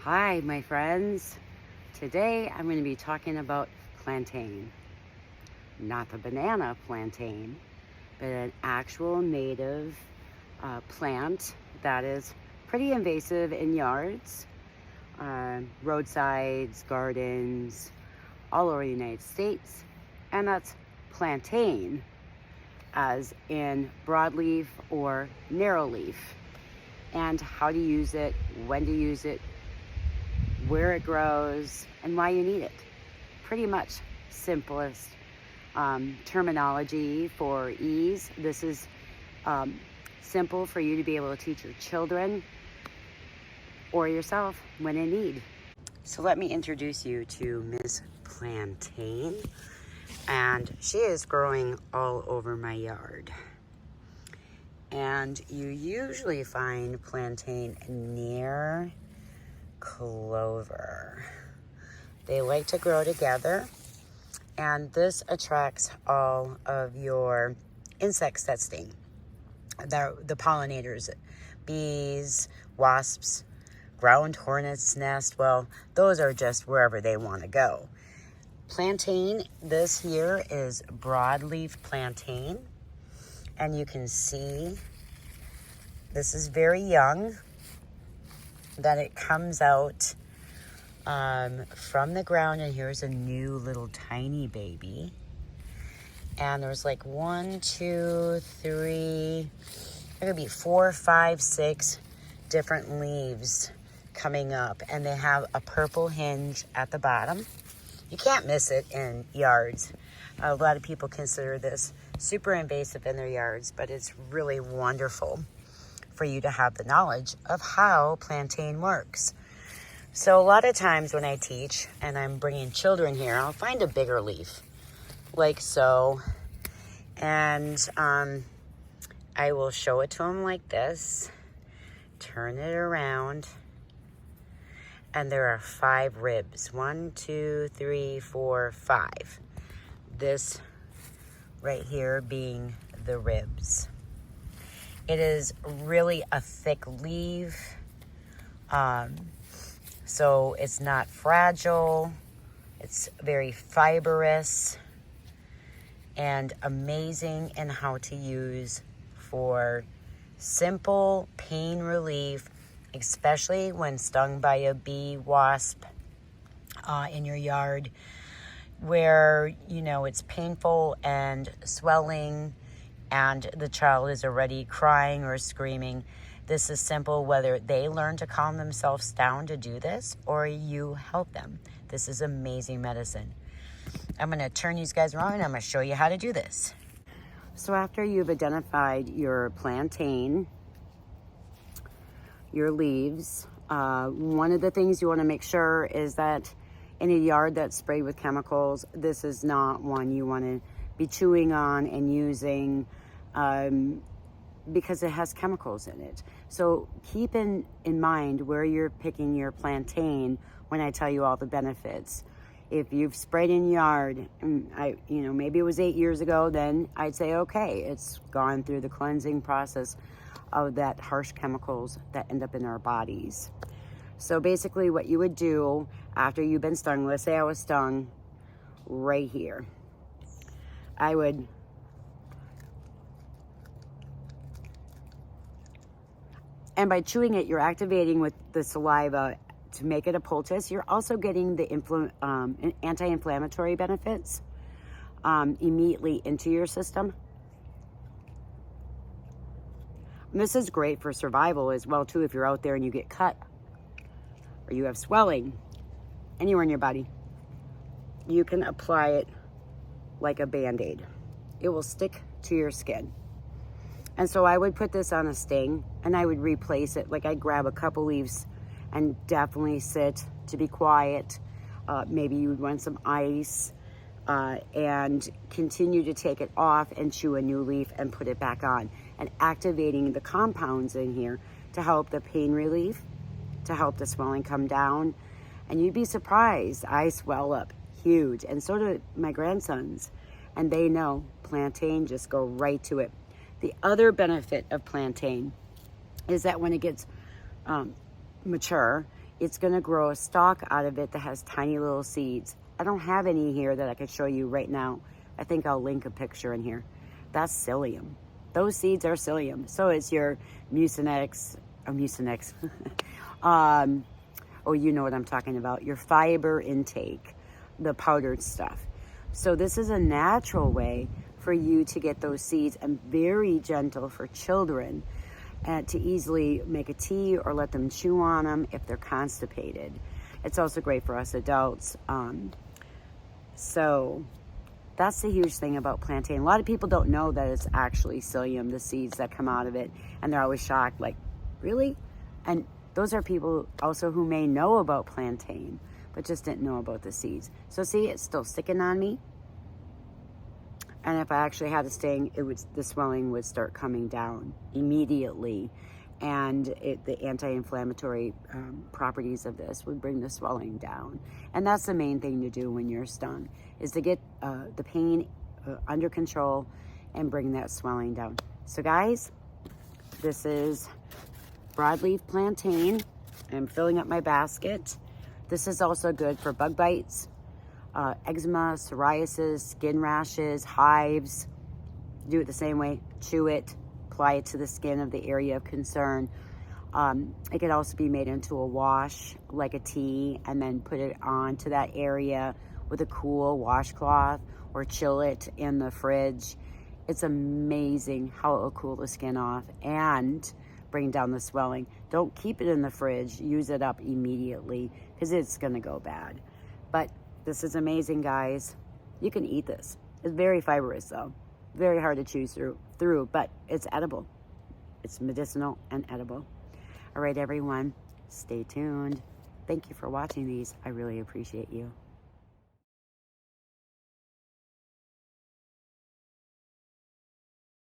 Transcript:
Hi, my friends. Today I'm going to be talking about plantain. Not the banana plantain, but an actual native plant that is pretty invasive in yards, roadsides, gardens, all over the United States. And that's plantain, as in broadleaf or narrow leaf. And how to use it, when to use it, where it grows, and why you need it. Pretty much simplest terminology for ease. This is simple for you to be able to teach your children or yourself when in need. So let me introduce you to Miss Plantain. And she is growing all over my yard. And you usually find plantain near clover. They like to grow together, and this attracts all of your insects that sting. The pollinators, bees, wasps, ground hornets nest, well, those are just wherever they want to go. Plantain this here is broadleaf plantain, and you can see this is very young, that it comes out from the ground, and here's a new little tiny baby. And there's like 1, 2, 3, there could be 4, 5, 6 different leaves coming up, and they have a purple hinge at the bottom. You can't miss it in yards. A lot of people consider this super invasive in their yards, but it's really wonderful for you to have the knowledge of how plantain works. So a lot of times when I teach and I'm bringing children here, I'll find a bigger leaf, like so, and I will show it to them like this, turn it around, and there are 5 ribs. 1, 2, 3, 4, 5. This right here being the ribs. It is really a thick leaf, so it's not fragile. It's very fibrous and amazing in how to use for simple pain relief, especially when stung by a bee, wasp in your yard, where, you know, it's painful and swelling, and the child is already crying or screaming. This is simple, whether they learn to calm themselves down to do this or you help them. This is amazing medicine. I'm going to turn these guys around and I'm going to show you how to do this. So after you've identified your plantain, your leaves, one of the things you want to make sure is that in a yard that's sprayed with chemicals, this is not one you want to be chewing on and using, because it has chemicals in it. So keep in mind where you're picking your plantain when I tell you all the benefits. If you've sprayed in your yard, maybe it was 8 years ago, then I'd say, okay, it's gone through the cleansing process of that harsh chemicals that end up in our bodies. So basically what you would do after you've been stung, let's say I was stung right here, I would and by chewing it, you're activating with the saliva to make it a poultice. You're also getting the anti-inflammatory benefits immediately into your system. And this is great for survival as well too, if you're out there and you get cut or you have swelling anywhere in your body. You can apply it like a Band-Aid. It will stick to your skin. And so I would put this on a sting and I would replace it. Like I'd grab a couple leaves and definitely sit to be quiet. Maybe you would want some ice and continue to take it off and chew a new leaf and put it back on, and activating the compounds in here to help the pain relief, to help the swelling come down. And you'd be surprised, I swell up huge, and so do my grandsons, and they know plantain, just go right to it. The other benefit of plantain is that when it gets mature, it's going to grow a stalk out of it that has tiny little seeds. I don't have any here that I could show you right now. I think I'll link a picture in here. That's psyllium. Those seeds are psyllium. So it's your mucinex, oh, you know what I'm talking about. Your fiber intake, the powdered stuff. So this is a natural way for you to get those seeds, and very gentle for children to easily make a tea or let them chew on them if they're constipated. It's also great for us adults. So that's the huge thing about plantain. A lot of people don't know that it's actually psyllium, the seeds that come out of it, and they're always shocked, like, really? And those are people also who may know about plantain, but just didn't know about the seeds. So see, it's still sticking on me. And if I actually had a sting, the swelling would start coming down immediately. And the anti-inflammatory properties of this would bring the swelling down. And that's the main thing to do when you're stung, is to get the pain under control and bring that swelling down. So guys, this is broadleaf plantain. I'm filling up my basket. This is also good for bug bites, eczema, psoriasis, skin rashes, hives. Do it the same way. Chew it, apply it to the skin of the area of concern. It could also be made into a wash, like a tea, and then put it onto that area with a cool washcloth, or chill it in the fridge. It's amazing how it will cool the skin off and bring down the swelling. Don't keep it in the fridge. Use it up immediately, because it's going to go bad. But this is amazing, guys. You can eat this. It's very fibrous, though. Very hard to chew through, but it's edible. It's medicinal and edible. All right, everyone, stay tuned. Thank you for watching these. I really appreciate you.